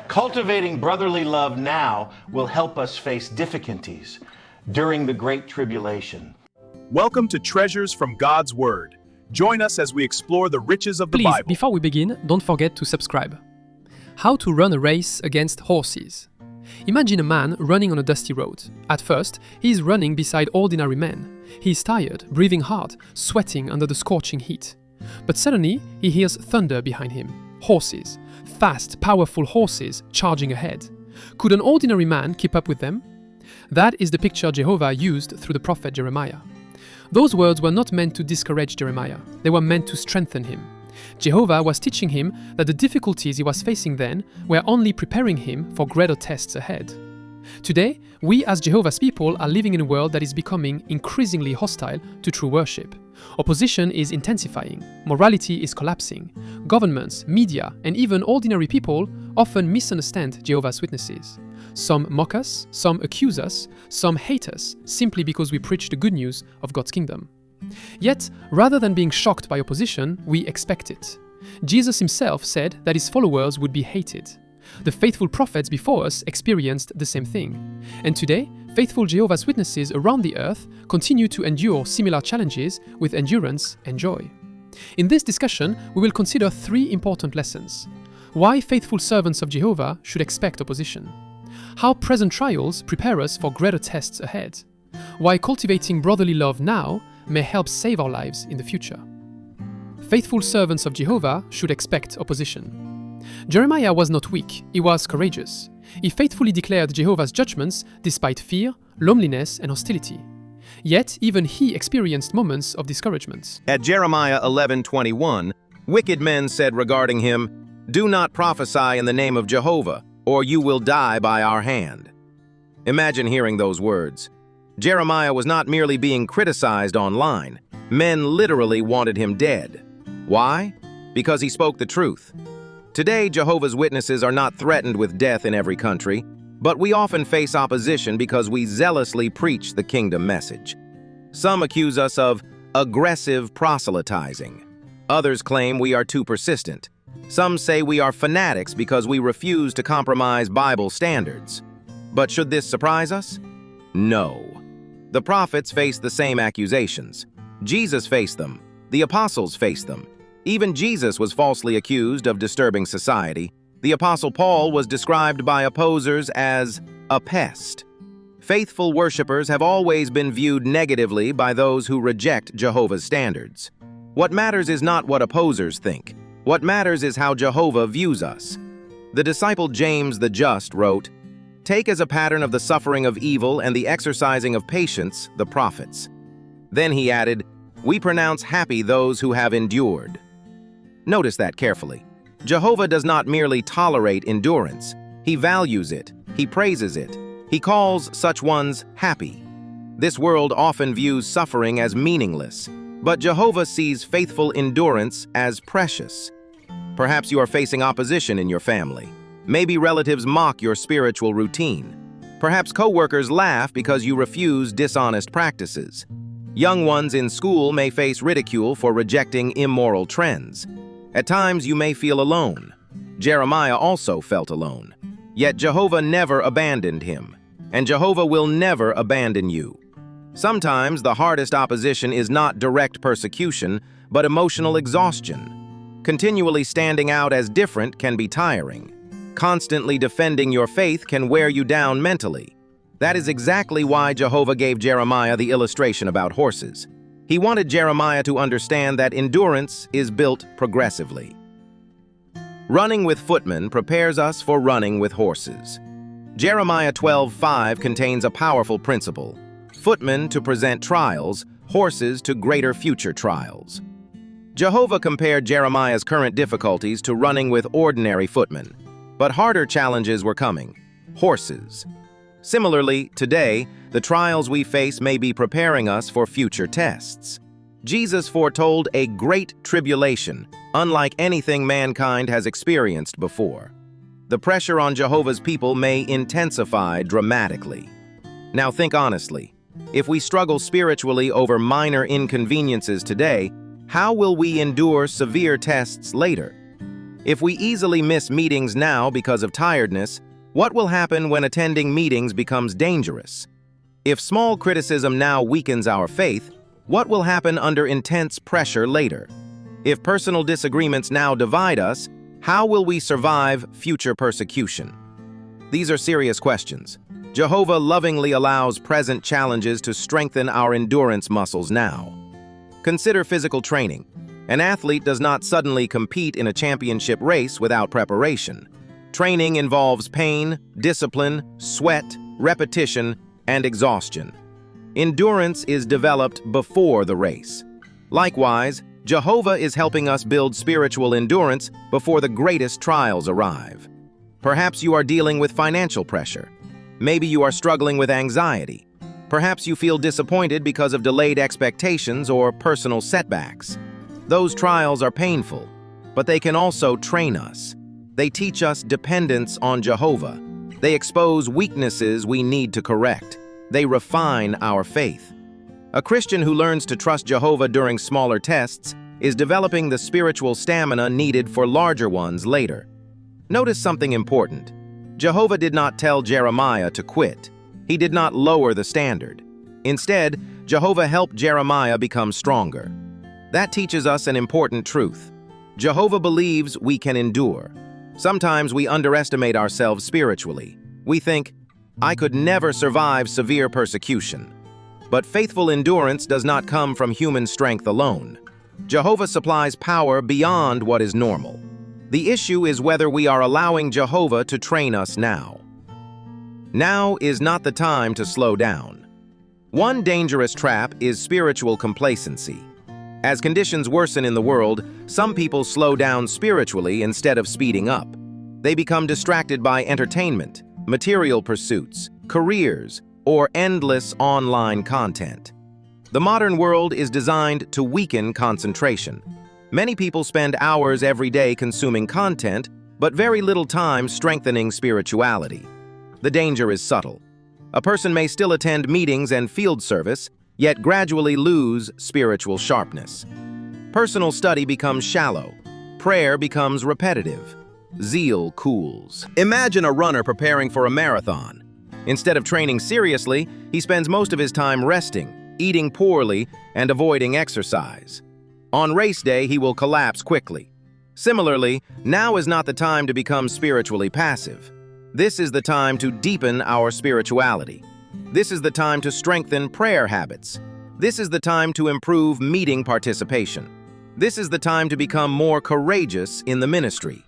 Cultivating brotherly love now will help us face difficulties during the Great Tribulation. Welcome to Treasures from God's Word. Join us as we explore the riches of the Please, Bible. before we begin, don't forget to subscribe. How to run a race against horses. Imagine a man running on a dusty road. At first, he is running beside ordinary men. He is tired, breathing hard, sweating under the scorching heat. But suddenly, he hears thunder behind him. Horses. Fast, powerful horses charging ahead. Could an ordinary man keep up with them? That is the picture Jehovah used through the prophet Jeremiah. Those words were not meant to discourage Jeremiah. They were meant to strengthen him. Jehovah was teaching him that the difficulties he was facing then were only preparing him for greater tests ahead. Today, we as Jehovah's people are living in a world that is becoming increasingly hostile to true worship. Opposition is intensifying, morality is collapsing. Governments, media, and even ordinary people often misunderstand Jehovah's Witnesses. Some mock us, some accuse us, some hate us simply because we preach the good news of God's kingdom. Yet, rather than being shocked by opposition, we expect it. Jesus himself said that his followers would be hated. The faithful prophets before us experienced the same thing. And today, faithful Jehovah's Witnesses around the earth continue to endure similar challenges with endurance and joy. In this discussion, we will consider three important lessons. Why faithful servants of Jehovah should expect opposition. How present trials prepare us for greater tests ahead. Why cultivating brotherly love now may help save our lives in the future. Faithful servants of Jehovah should expect opposition. Jeremiah was not weak, he was courageous. He faithfully declared Jehovah's judgments despite fear, loneliness, and hostility. Yet, even he experienced moments of discouragement. At Jeremiah 11:21, wicked men said regarding him, "Do not prophesy in the name of Jehovah, or you will die by our hand." Imagine hearing those words. Jeremiah was not merely being criticized online. Men literally wanted him dead. Why? Because he spoke the truth. Today, Jehovah's Witnesses are not threatened with death in every country, but we often face opposition because we zealously preach the kingdom message. Some accuse us of aggressive proselytizing. Others claim we are too persistent. Some say we are fanatics because we refuse to compromise Bible standards. But should this surprise us? No. The prophets faced the same accusations. Jesus faced them. The apostles faced them. Even Jesus was falsely accused of disturbing society. The Apostle Paul was described by opposers as a pest. Faithful worshipers have always been viewed negatively by those who reject Jehovah's standards. What matters is not what opposers think. What matters is how Jehovah views us. The disciple James the Just wrote, "Take as a pattern of the suffering of evil and the exercising of patience the prophets." Then he added, "We pronounce happy those who have endured." Notice that carefully. Jehovah does not merely tolerate endurance. He values it. He praises it. He calls such ones happy. This world often views suffering as meaningless, but Jehovah sees faithful endurance as precious. Perhaps you are facing opposition in your family. Maybe relatives mock your spiritual routine. Perhaps coworkers laugh because you refuse dishonest practices. Young ones in school may face ridicule for rejecting immoral trends. At times you may feel alone. Jeremiah also felt alone. Yet Jehovah never abandoned him, and Jehovah will never abandon you. Sometimes the hardest opposition is not direct persecution, but emotional exhaustion. Continually standing out as different can be tiring. Constantly defending your faith can wear you down mentally. That is exactly why Jehovah gave Jeremiah the illustration about horses. He wanted Jeremiah to understand that endurance is built progressively. Running with footmen prepares us for running with horses. Jeremiah 12:5 contains a powerful principle. Footmen to present trials, horses to greater future trials. Jehovah compared Jeremiah's current difficulties to running with ordinary footmen. But harder challenges were coming. Horses. Similarly, today, the trials we face may be preparing us for future tests. Jesus foretold a great tribulation, unlike anything mankind has experienced before. The pressure on Jehovah's people may intensify dramatically. Now think honestly. If we struggle spiritually over minor inconveniences today, how will we endure severe tests later? If we easily miss meetings now because of tiredness, what will happen when attending meetings becomes dangerous? If small criticism now weakens our faith, what will happen under intense pressure later? If personal disagreements now divide us, how will we survive future persecution? These are serious questions. Jehovah lovingly allows present challenges to strengthen our endurance muscles now. Consider physical training. An athlete does not suddenly compete in a championship race without preparation. Training involves pain, discipline, sweat, repetition, and exhaustion. Endurance is developed before the race. Likewise, Jehovah is helping us build spiritual endurance before the greatest trials arrive. Perhaps you are dealing with financial pressure. Maybe you are struggling with anxiety. Perhaps you feel disappointed because of delayed expectations or personal setbacks. Those trials are painful, but they can also train us. They teach us dependence on Jehovah. They expose weaknesses we need to correct. They refine our faith. A Christian who learns to trust Jehovah during smaller tests is developing the spiritual stamina needed for larger ones later. Notice something important. Jehovah did not tell Jeremiah to quit. He did not lower the standard. Instead, Jehovah helped Jeremiah become stronger. That teaches us an important truth. Jehovah believes we can endure. Sometimes we underestimate ourselves spiritually. We think, I could never survive severe persecution. But faithful endurance does not come from human strength alone. Jehovah supplies power beyond what is normal. The issue is whether we are allowing Jehovah to train us now. Now is not the time to slow down. One dangerous trap is spiritual complacency. As conditions worsen in the world, some people slow down spiritually instead of speeding up. They become distracted by entertainment, material pursuits, careers, or endless online content. The modern world is designed to weaken concentration. Many people spend hours every day consuming content, but very little time strengthening spirituality. The danger is subtle. A person may still attend meetings and field service, yet gradually lose spiritual sharpness. Personal study becomes shallow. Prayer becomes repetitive. Zeal cools. Imagine a runner preparing for a marathon. Instead of training seriously, he spends most of his time resting, eating poorly, and avoiding exercise. On race day, he will collapse quickly. Similarly, now is not the time to become spiritually passive. This is the time to deepen our spirituality. This is the time to strengthen prayer habits. This is the time to improve meeting participation. This is the time to become more courageous in the ministry.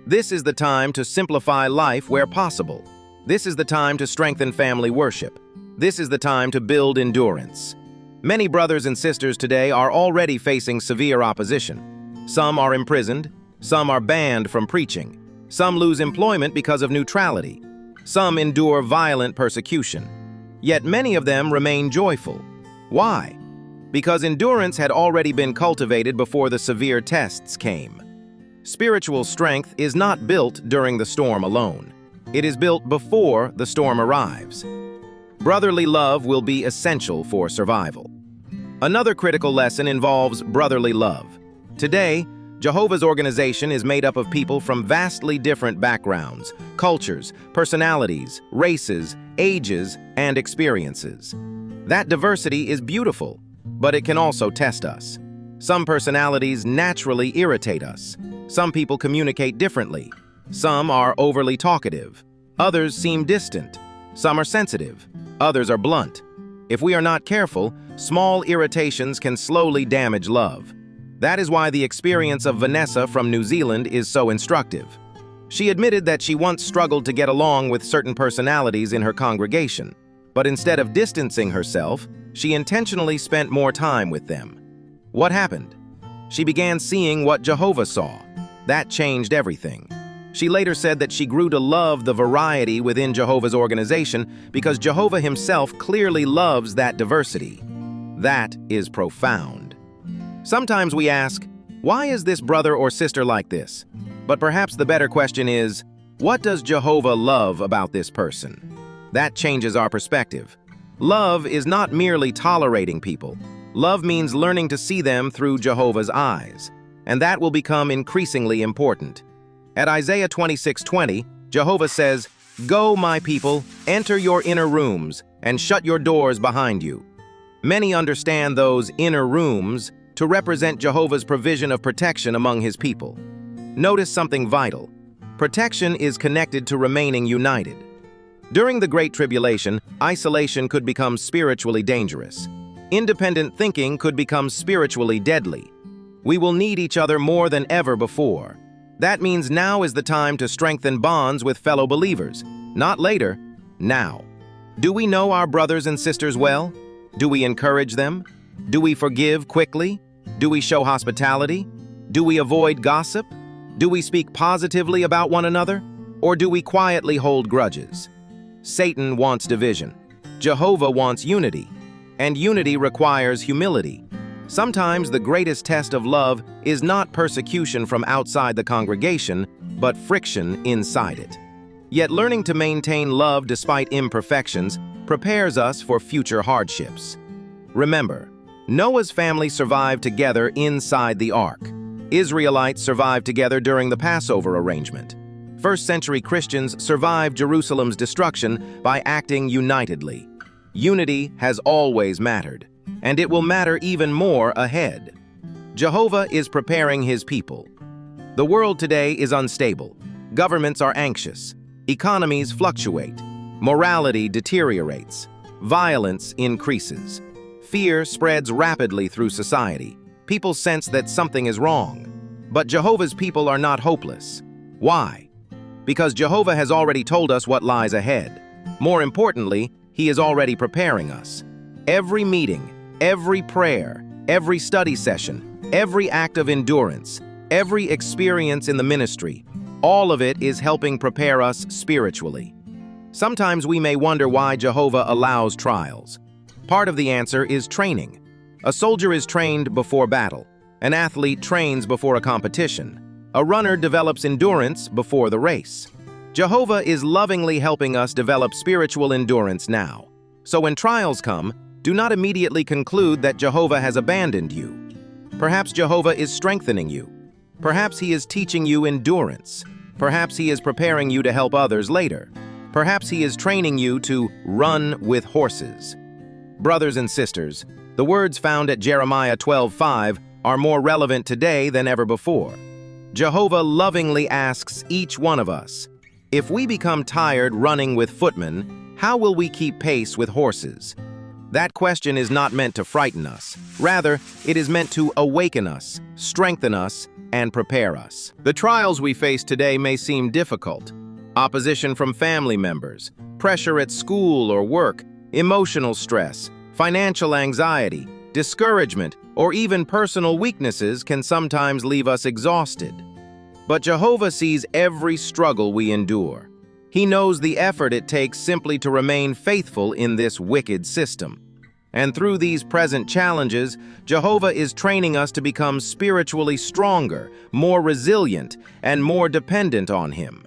This is the time to simplify life where possible. This is the time to strengthen family worship. This is the time to build endurance. Many brothers and sisters today are already facing severe opposition. Some are imprisoned. Some are banned from preaching. Some lose employment because of neutrality. Some endure violent persecution. Yet many of them remain joyful. Why? Because endurance had already been cultivated before the severe tests came. Spiritual strength is not built during the storm alone. It is built before the storm arrives. Brotherly love will be essential for survival. Another critical lesson involves brotherly love. Today, Jehovah's organization is made up of people from vastly different backgrounds, cultures, personalities, races, ages, and experiences. That diversity is beautiful, but it can also test us. Some personalities naturally irritate us. Some people communicate differently. Some are overly talkative. Others seem distant. Some are sensitive. Others are blunt. If we are not careful, small irritations can slowly damage love. That is why the experience of Vanessa from New Zealand is so instructive. She admitted that she once struggled to get along with certain personalities in her congregation, but instead of distancing herself, she intentionally spent more time with them. What happened? She began seeing what Jehovah saw. That changed everything. She later said that she grew to love the variety within Jehovah's organization because Jehovah himself clearly loves that diversity. That is profound. Sometimes we ask, why is this brother or sister like this? But perhaps the better question is, what does Jehovah love about this person? That changes our perspective. Love is not merely tolerating people. Love means learning to see them through Jehovah's eyes. And that will become increasingly important. At Isaiah 26:20, Jehovah says, "Go, my people, enter your inner rooms, and shut your doors behind you." Many understand those inner rooms to represent Jehovah's provision of protection among his people. Notice something vital. Protection is connected to remaining united. During the Great Tribulation, isolation could become spiritually dangerous. Independent thinking could become spiritually deadly. We will need each other more than ever before. That means now is the time to strengthen bonds with fellow believers. Not later, now. Do we know our brothers and sisters well? Do we encourage them? Do we forgive quickly? Do we show hospitality? Do we avoid gossip? Do we speak positively about one another? Or do we quietly hold grudges? Satan wants division. Jehovah wants unity. And unity requires humility. Sometimes the greatest test of love is not persecution from outside the congregation, but friction inside it. Yet learning to maintain love despite imperfections prepares us for future hardships. Remember, Noah's family survived together inside the ark. Israelites survived together during the Passover arrangement. First-century Christians survived Jerusalem's destruction by acting unitedly. Unity has always mattered, and it will matter even more ahead. Jehovah is preparing his people. The world today is unstable. Governments are anxious. Economies fluctuate. Morality deteriorates. Violence increases. Fear spreads rapidly through society. People sense that something is wrong. But Jehovah's people are not hopeless. Why? Because Jehovah has already told us what lies ahead. More importantly, he is already preparing us. Every meeting, every prayer, every study session, every act of endurance, every experience in the ministry, all of it is helping prepare us spiritually. Sometimes we may wonder why Jehovah allows trials. Part of the answer is training. A soldier is trained before battle. An athlete trains before a competition. A runner develops endurance before the race. Jehovah is lovingly helping us develop spiritual endurance now. So when trials come, do not immediately conclude that Jehovah has abandoned you. Perhaps Jehovah is strengthening you. Perhaps he is teaching you endurance. Perhaps he is preparing you to help others later. Perhaps he is training you to run with horses. Brothers and sisters, the words found at Jeremiah 12:5 are more relevant today than ever before. Jehovah lovingly asks each one of us, if we become tired running with footmen, how will we keep pace with horses? That question is not meant to frighten us. Rather, it is meant to awaken us, strengthen us, and prepare us. The trials we face today may seem difficult. Opposition from family members, pressure at school or work, emotional stress, financial anxiety, discouragement, or even personal weaknesses can sometimes leave us exhausted. But Jehovah sees every struggle we endure. He knows the effort it takes simply to remain faithful in this wicked system. And through these present challenges, Jehovah is training us to become spiritually stronger, more resilient, and more dependent on him.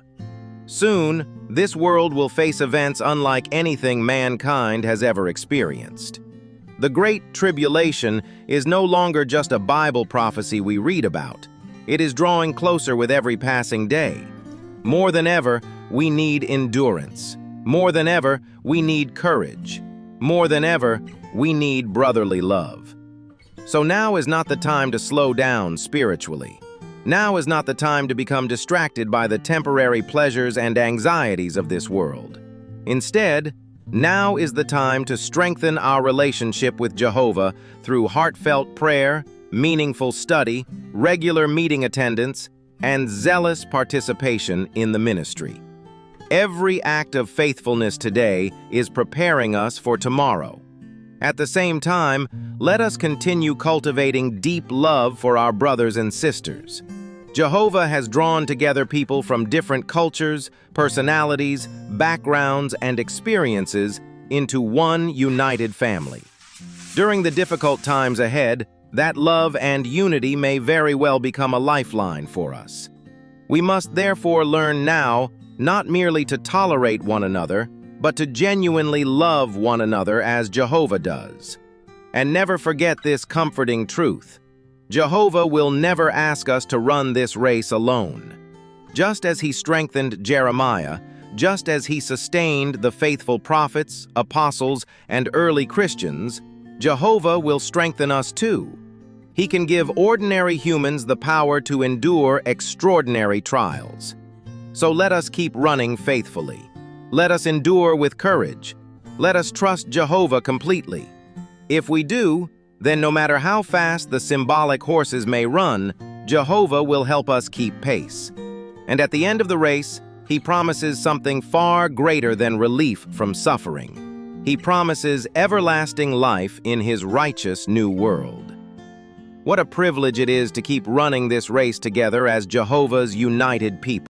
Soon, this world will face events unlike anything mankind has ever experienced. The Great Tribulation is no longer just a Bible prophecy we read about. It is drawing closer with every passing day. More than ever, we need endurance. More than ever, we need courage. More than ever, we need brotherly love. So now is not the time to slow down spiritually. Now is not the time to become distracted by the temporary pleasures and anxieties of this world. Instead, now is the time to strengthen our relationship with Jehovah through heartfelt prayer, meaningful study, regular meeting attendance, and zealous participation in the ministry. Every act of faithfulness today is preparing us for tomorrow. At the same time, let us continue cultivating deep love for our brothers and sisters. Jehovah has drawn together people from different cultures, personalities, backgrounds, and experiences into one united family. During the difficult times ahead, that love and unity may very well become a lifeline for us. We must therefore learn now not merely to tolerate one another, but to genuinely love one another as Jehovah does. And never forget this comforting truth. Jehovah will never ask us to run this race alone. Just as he strengthened Jeremiah, just as he sustained the faithful prophets, apostles, and early Christians, Jehovah will strengthen us too. He can give ordinary humans the power to endure extraordinary trials. So let us keep running faithfully. Let us endure with courage. Let us trust Jehovah completely. If we do, then no matter how fast the symbolic horses may run, Jehovah will help us keep pace. And at the end of the race, he promises something far greater than relief from suffering. He promises everlasting life in his righteous new world. What a privilege it is to keep running this race together as Jehovah's united people.